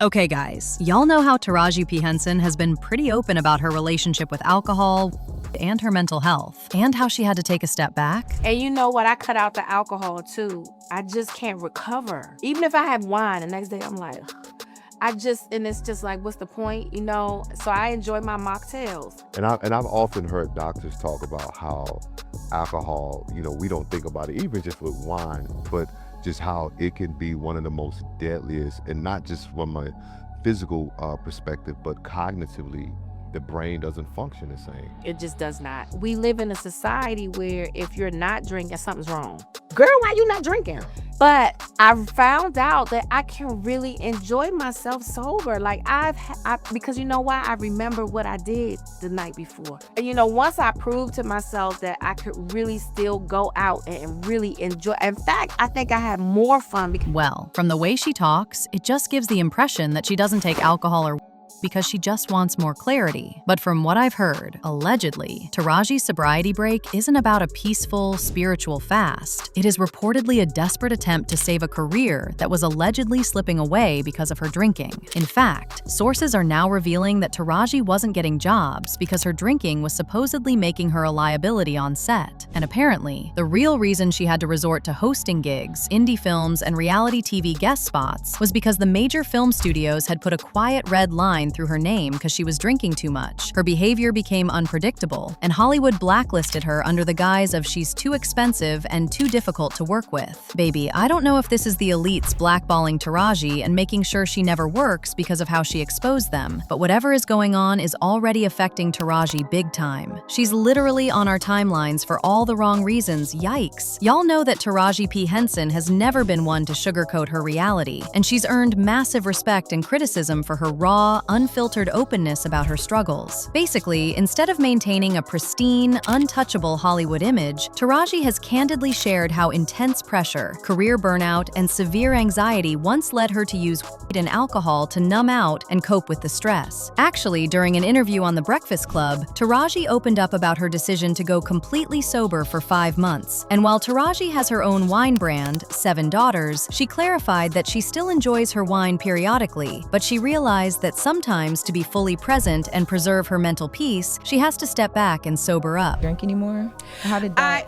Okay, guys, y'all know how Taraji P Henson has been pretty open about her relationship with alcohol and her mental health, and how she had to take a step back. And you know what? I cut out the alcohol too. I just can't recover. Even if I have wine, the next day I'm like, and it's just like, what's the point, you know? So I enjoy my mocktails. And I've often heard doctors talk about how alcohol, we don't think about it, even just with wine, but just how it can be one of the most deadliest, and not just from a physical perspective, but cognitively, the brain doesn't function the same. It just does not. We live in a society where if you're not drinking, something's wrong. Girl, why you not drinking? But I found out that I can really enjoy myself sober. Like because you know why? I remember what I did the night before. And once I proved to myself that I could really still go out and really enjoy. In fact, I think I had more fun. Well, from the way she talks, it just gives the impression that she doesn't take alcohol or because she just wants more clarity. But from what I've heard, allegedly, Taraji's sobriety break isn't about a peaceful, spiritual fast. It is reportedly a desperate attempt to save a career that was allegedly slipping away because of her drinking. In fact, sources are now revealing that Taraji wasn't getting jobs because her drinking was supposedly making her a liability on set. And apparently, the real reason she had to resort to hosting gigs, indie films, and reality TV guest spots was because the major film studios had put a quiet red line through her name because she was drinking too much. Her behavior became unpredictable, and Hollywood blacklisted her under the guise of she's too expensive and too difficult to work with. Baby, I don't know if this is the elites blackballing Taraji and making sure she never works because of how she exposed them, but whatever is going on is already affecting Taraji big time. She's literally on our timelines for all the wrong reasons, yikes. Y'all know that Taraji P Henson has never been one to sugarcoat her reality, and she's earned massive respect and criticism for her raw, unfiltered openness about her struggles. Basically, instead of maintaining a pristine, untouchable Hollywood image, Taraji has candidly shared how intense pressure, career burnout, and severe anxiety once led her to use weed and alcohol to numb out and cope with the stress. Actually, during an interview on The Breakfast Club, Taraji opened up about her decision to go completely sober for 5 months. And while Taraji has her own wine brand, 7 Daughters, she clarified that she still enjoys her wine periodically, but she realized that sometimes to be fully present and preserve her mental peace, she has to step back and sober up. Drink anymore? How did that?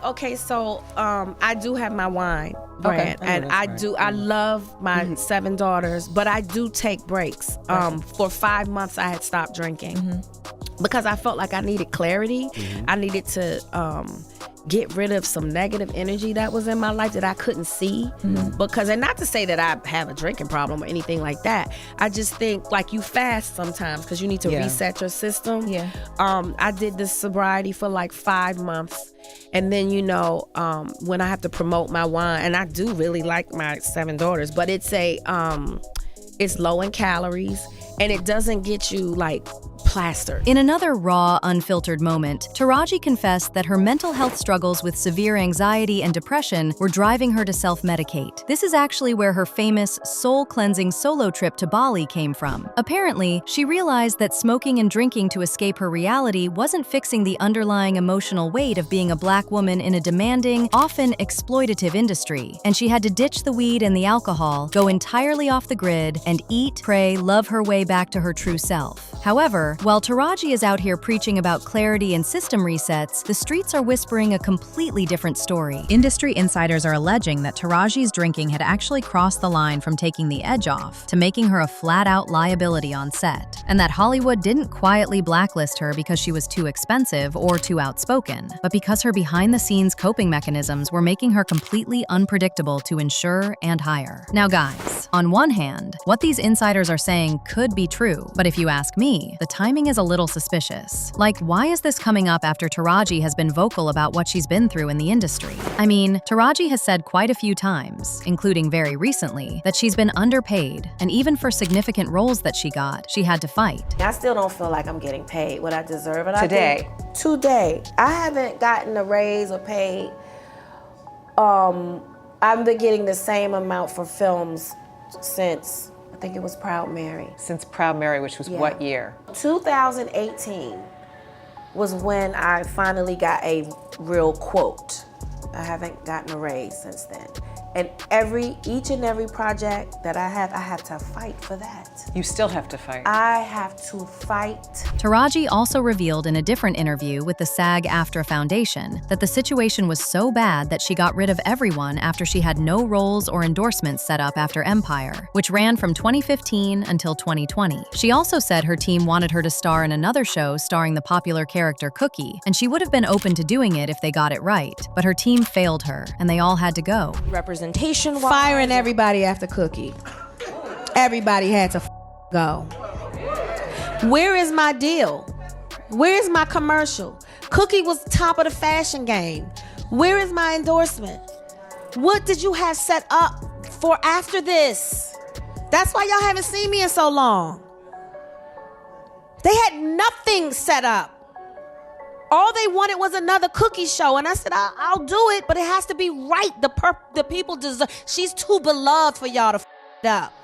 I do have my wine brand, Okay. I love my 7 Daughters, but I do take breaks. For 5 months I had stopped drinking because I felt like I needed clarity. I needed to get rid of some negative energy that was in my life that I couldn't see. Because, and not to say that I have a drinking problem or anything like that, I just think like you fast sometimes because you need to reset your system. I did this sobriety for like 5 months, and then when I have to promote my wine, and I do really like my 7 Daughters, but it's low in calories and it doesn't get you like plastered. In another raw, unfiltered moment, Taraji confessed that her mental health struggles with severe anxiety and depression were driving her to self-medicate. This is actually where her famous soul-cleansing solo trip to Bali came from. Apparently, she realized that smoking and drinking to escape her reality wasn't fixing the underlying emotional weight of being a Black woman in a demanding, often exploitative industry, and she had to ditch the weed and the alcohol, go entirely off the grid, and eat, pray, love her way back to her true self. However, while Taraji is out here preaching about clarity and system resets, the streets are whispering a completely different story. Industry insiders are alleging that Taraji's drinking had actually crossed the line from taking the edge off to making her a flat-out liability on set, and that Hollywood didn't quietly blacklist her because she was too expensive or too outspoken, but because her behind-the-scenes coping mechanisms were making her completely unpredictable to insure and hire. Now guys, on one hand, what these insiders are saying could be true, but if you ask me, the timing is a little suspicious. Like, why is this coming up after Taraji has been vocal about what she's been through in the industry? I mean, Taraji has said quite a few times, including very recently, that she's been underpaid, and even for significant roles that she got, she had to fight. I still don't feel like I'm getting paid what I deserve. And Today, I haven't gotten a raise or paid. I've been getting the same amount for films since, I think it was Proud Mary. since Proud Mary, which was what year? 2018 was when I finally got a real quote. I haven't gotten a raise since then. And each and every project that I have to fight for that. You still have to fight. I have to fight. Taraji also revealed in a different interview with the SAG-AFTRA Foundation that the situation was so bad that she got rid of everyone after she had no roles or endorsements set up after Empire, which ran from 2015 until 2020. She also said her team wanted her to star in another show starring the popular character Cookie, and she would have been open to doing it if they got it right, but her team failed her, and they all had to go. Representation. Firing everybody after Cookie. Everybody had to go. Where is my deal? Where is my commercial? Cookie was top of the fashion game. Where is my endorsement? What did you have set up for after this? That's why y'all haven't seen me in so long. They had nothing set up. All they wanted was another Cookie show, and I said, I'll do it, but it has to be right. The people deserve. She's too beloved for y'all to it up.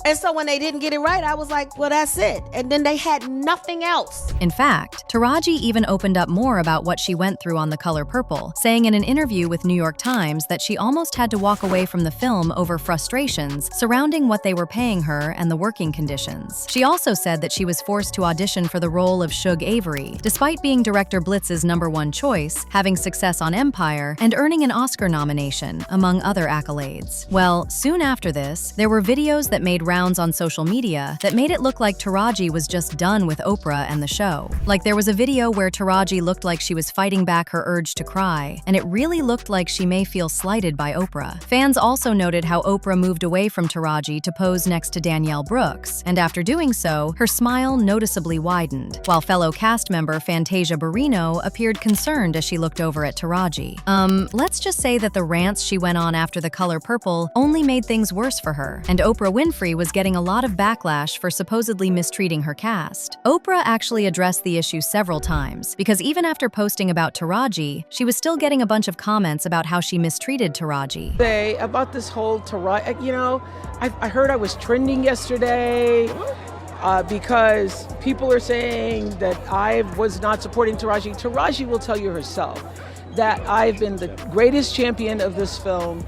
And so when they didn't get it right, I was like, well, that's it. And then they had nothing else. In fact, Taraji even opened up more about what she went through on The Color Purple, saying in an interview with New York Times that she almost had to walk away from the film over frustrations surrounding what they were paying her and the working conditions. She also said that she was forced to audition for the role of Shug Avery, despite being director Blitz's #1 choice, having success on Empire, and earning an Oscar nomination, among other accolades. Well, soon after this, there were videos that made rounds on social media that made it look like Taraji was just done with Oprah and the show. Like there was a video where Taraji looked like she was fighting back her urge to cry, and it really looked like she may feel slighted by Oprah. Fans also noted how Oprah moved away from Taraji to pose next to Danielle Brooks, and after doing so, her smile noticeably widened, while fellow cast member Fantasia Barrino appeared concerned as she looked over at Taraji. Let's just say that the rants she went on after The Color Purple only made things worse for her, and Oprah Winfrey was getting a lot of backlash for supposedly mistreating her cast. Oprah actually addressed the issue several times, because even after posting about Taraji, she was still getting a bunch of comments about how she mistreated Taraji. About this whole Taraji, I heard I was trending yesterday because people are saying that I was not supporting Taraji. Taraji will tell you herself that I've been the greatest champion of this film,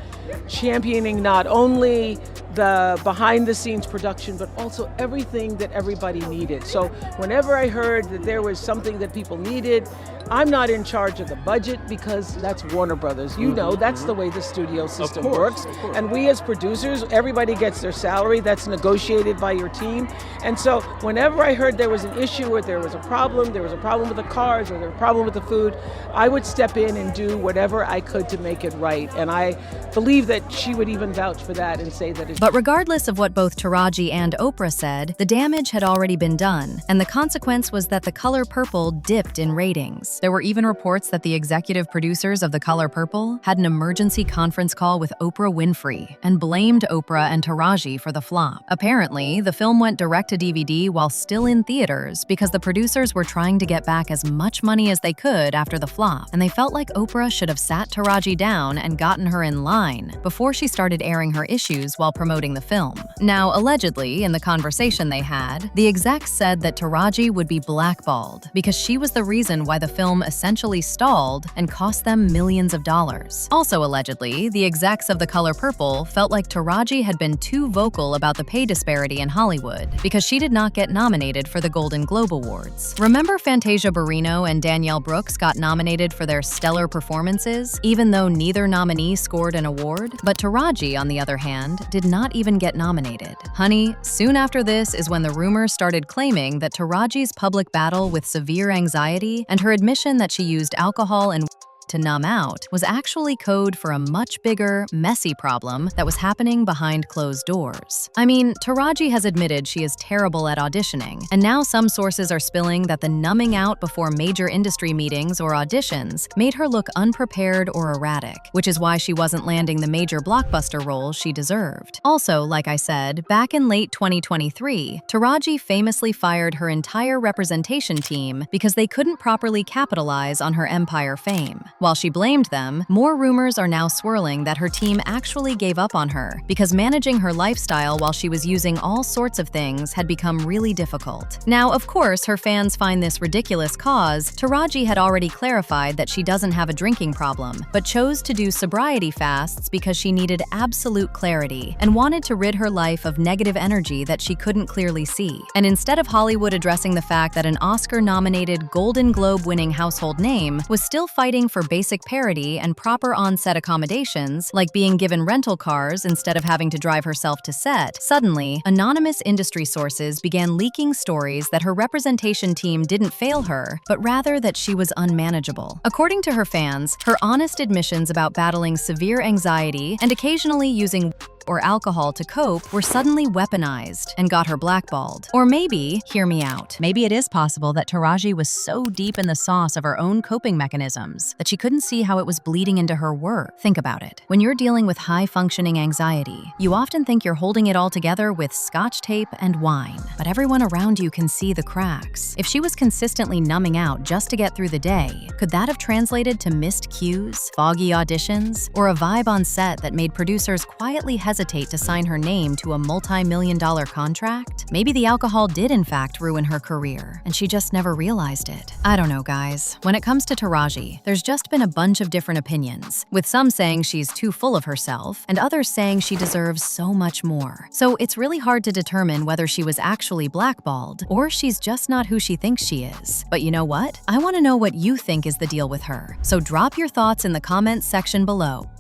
championing not only the behind-the-scenes production, but also everything that everybody needed. So whenever I heard that there was something that people needed, I'm not in charge of the budget because that's Warner Brothers. You know, that's the way the studio system works. And we as producers, everybody gets their salary. That's negotiated by your team. And so whenever I heard there was an issue or there was a problem with the cars or there was a problem with the food, I would step in and do whatever I could to make it right. And I believe that she would even vouch for that and say that it's But regardless of what both Taraji and Oprah said, the damage had already been done, and the consequence was that The Color Purple dipped in ratings. There were even reports that the executive producers of The Color Purple had an emergency conference call with Oprah Winfrey and blamed Oprah and Taraji for the flop. Apparently, the film went direct to DVD while still in theaters because the producers were trying to get back as much money as they could after the flop, and they felt like Oprah should have sat Taraji down and gotten her in line before she started airing her issues while promoting the film. Now, allegedly, in the conversation they had, the execs said that Taraji would be blackballed because she was the reason why the film essentially stalled and cost them millions of dollars. Also allegedly, the execs of The Color Purple felt like Taraji had been too vocal about the pay disparity in Hollywood because she did not get nominated for the Golden Globe Awards. Remember Fantasia Barrino and Danielle Brooks got nominated for their stellar performances, even though neither nominee scored an award? But Taraji, on the other hand, did not even get nominated. Honey, soon after this is when the rumors started claiming that Taraji's public battle with severe anxiety and her admission that she used alcohol and to numb out was actually code for a much bigger, messy problem that was happening behind closed doors. I mean, Taraji has admitted she is terrible at auditioning, and now some sources are spilling that the numbing out before major industry meetings or auditions made her look unprepared or erratic, which is why she wasn't landing the major blockbuster roles she deserved. Also, like I said, back in late 2023, Taraji famously fired her entire representation team because they couldn't properly capitalize on her Empire fame. While she blamed them, more rumors are now swirling that her team actually gave up on her because managing her lifestyle while she was using all sorts of things had become really difficult. Now, of course, her fans find this ridiculous cause. Taraji had already clarified that she doesn't have a drinking problem, but chose to do sobriety fasts because she needed absolute clarity and wanted to rid her life of negative energy that she couldn't clearly see. And instead of Hollywood addressing the fact that an Oscar-nominated, Golden Globe-winning household name was still fighting for basic parity and proper on-set accommodations, like being given rental cars instead of having to drive herself to set, suddenly, anonymous industry sources began leaking stories that her representation team didn't fail her, but rather that she was unmanageable. According to her fans, her honest admissions about battling severe anxiety and occasionally using or alcohol to cope were suddenly weaponized and got her blackballed. Or maybe, hear me out, maybe it is possible that Taraji was so deep in the sauce of her own coping mechanisms that she couldn't see how it was bleeding into her work. Think about it. When you're dealing with high-functioning anxiety, you often think you're holding it all together with scotch tape and wine, but everyone around you can see the cracks. If she was consistently numbing out just to get through the day, could that have translated to missed cues, foggy auditions, or a vibe on set that made producers quietly hesitate to sign her name to a multi-million-dollar contract? Maybe the alcohol did in fact ruin her career, and she just never realized it. I don't know, guys. When it comes to Taraji, there's just been a bunch of different opinions, with some saying she's too full of herself, and others saying she deserves so much more. So it's really hard to determine whether she was actually blackballed, or she's just not who she thinks she is. But you know what? I want to know what you think is the deal with her. So drop your thoughts in the comments section below.